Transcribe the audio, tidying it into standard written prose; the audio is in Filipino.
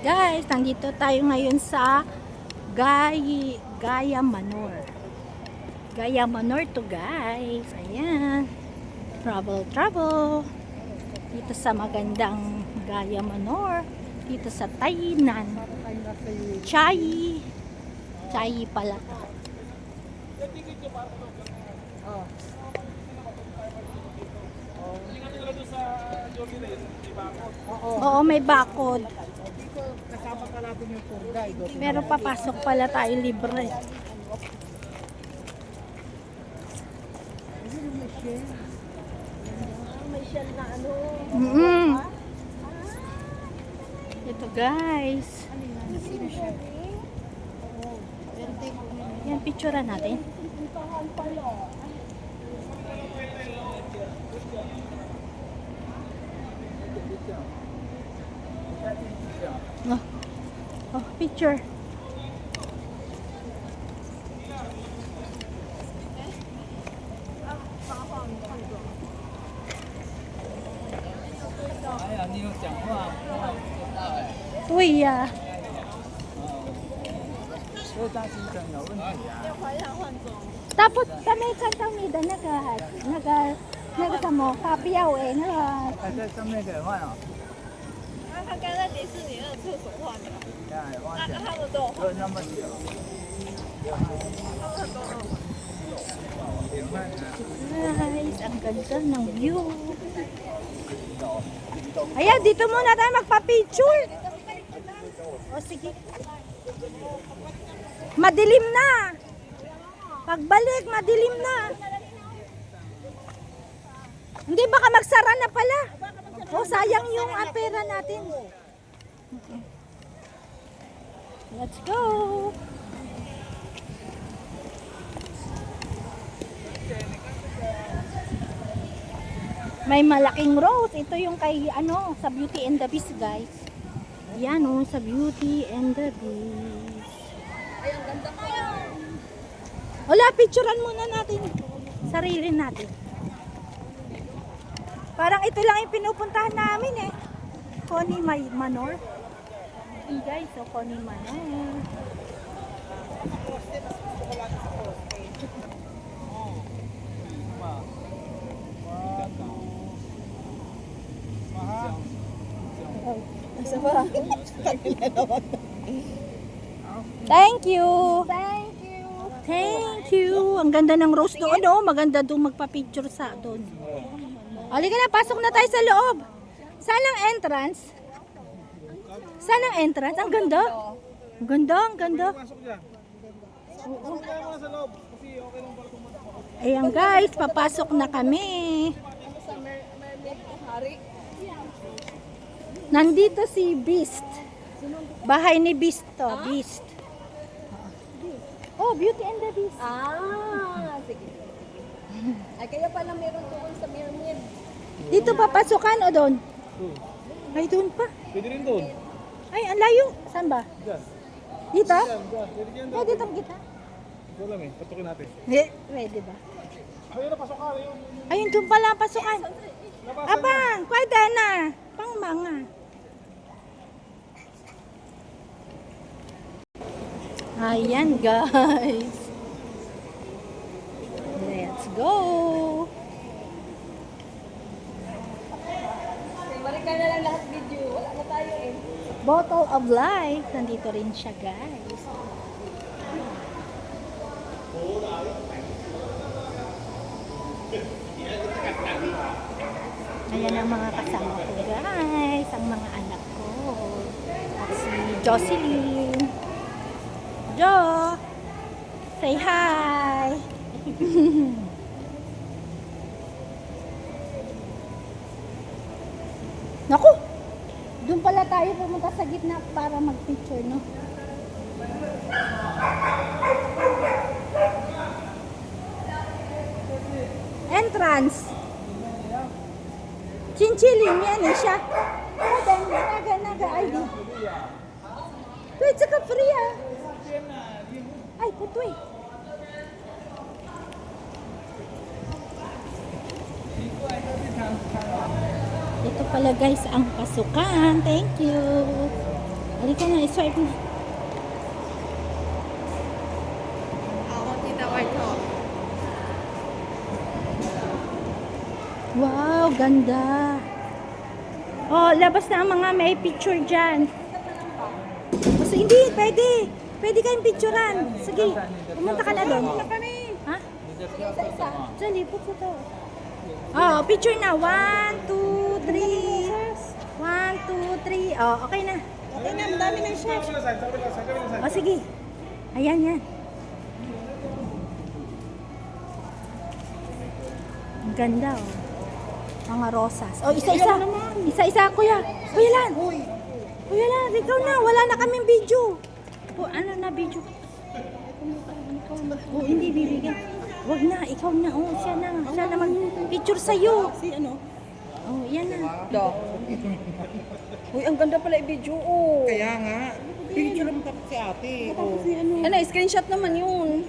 Guys, nandito tayo ngayon sa Gaya Manor. Gaya Manor to guys. Ayan. Travel. Dito sa magandang Gaya Manor. Dito sa Tainan. Chai pala. Oo, may bakod. Kasama ka natin yung tour guide. Pero papasok pala tayo libre. May shell na ano. Ito guys. Yan, picturean natin. Oh, picture. Uy, 所以大行程有问题啊。 tapos kami kantang nida naga mo kapiyaw eh naga 还在上面给换哦。他刚在迪士尼那个厕所换的，花钱，他们都有换，有那么久。他们很多都有换。 guys, ang ganda ng view. Ayan, dito muna tayo magpa-picture. O sige. Madilim na. Pagbalik, madilim na. Hindi, baka magsara na pala. O, sayang yung pera natin. Okay. Let's go. May malaking rose. Ito yung kay sa Beauty and the Beast, guys. Yan sa Beauty and the Beast. Ay, ang ganda kaya. Wala, picturean muna natin. Sarili natin. Parang ito lang yung pinupuntahan namin eh. Coney Manor. Ayan guys, Coney Manor. Isa ba? Thank you. Thank you. Thank you. Ang ganda ng rose doon, oh. Maganda doon magpa-picture sa doon. Halika na, pasok na tayo sa loob. Saan ang entrance? Saan ang entrance? Ang ganda. Ang ganda, ang ganda. Pasok dyan. Pasok tayo muna sa loob. Kasi okay lang pala pumunta. Ayan guys, papasok na kami. Sa Mermaid Hari. Nandito si Beast. Bahay ni Beast to, Beast. Oh, Beauty and the Beast. Sige. Ay, kaya pala meron doon sa Mermaid. Dito papasukan o doon? Ay, doon pa. Pwede rin doon. Ay, ang layo. Saan ba? Dyan. Dito? Dyan. Pwede dyan. Ay, dito kita. Ito lang eh. Patukin natin. Pwede ba? Ayun na, pasok ka. Ayun, doon pala pasukan. Napasan Abang, pwede na. Pang mga. Ayan, guys. Let's go. Balik ka na lang lahat video. Wala na tayo eh. Bottle of Life. Nandito rin siya, guys. Ayan ang mga kasama ko, guys. Ang mga anak ko. At si Jocelyn. Jo! Say hi! Naku! Doon pala tayo pumunta sa gitna para mag-picture, no? Entrance! Chinchilin yan eh siya. Naga-ID. Wait, saka free ah. Ay, putoy. Ito pala guys ang pasukan. Thank you. Halika na, i-swipe na. Ako, kita ko. Wow, ganda. Oh, labas na ang mga may picture dyan. Basta hindi, pwede. Pwede kayong picturean. Sige, pumunta ka na doon. Ha? Isa-isa. Diyan, lipot sa to. Oh, picture na. 1, 2, 3. 1, 2, 3. Oh, okay na. Okay na, madami na siya. Sa kabilang side, sa kabilang side. Oh, sige. Ayan, yan. Ang ganda, oh. Mga rosas. Oh, isa-isa. Isa-isa, kuya. Kuya Lan. Kuya Lan, ikaw na. Wala na kaming video. Oh, ano na video? Oh, hindi bibigyan. Wag na, ikaw na. Oh, siya na. Siya na mag-picture sa'yo. Si ano? Oh, yan na. Do. Uy, ang ganda pala i-video. Oh. Kaya nga, picture lang tapos si ate. Oh. Ano, screenshot naman yun.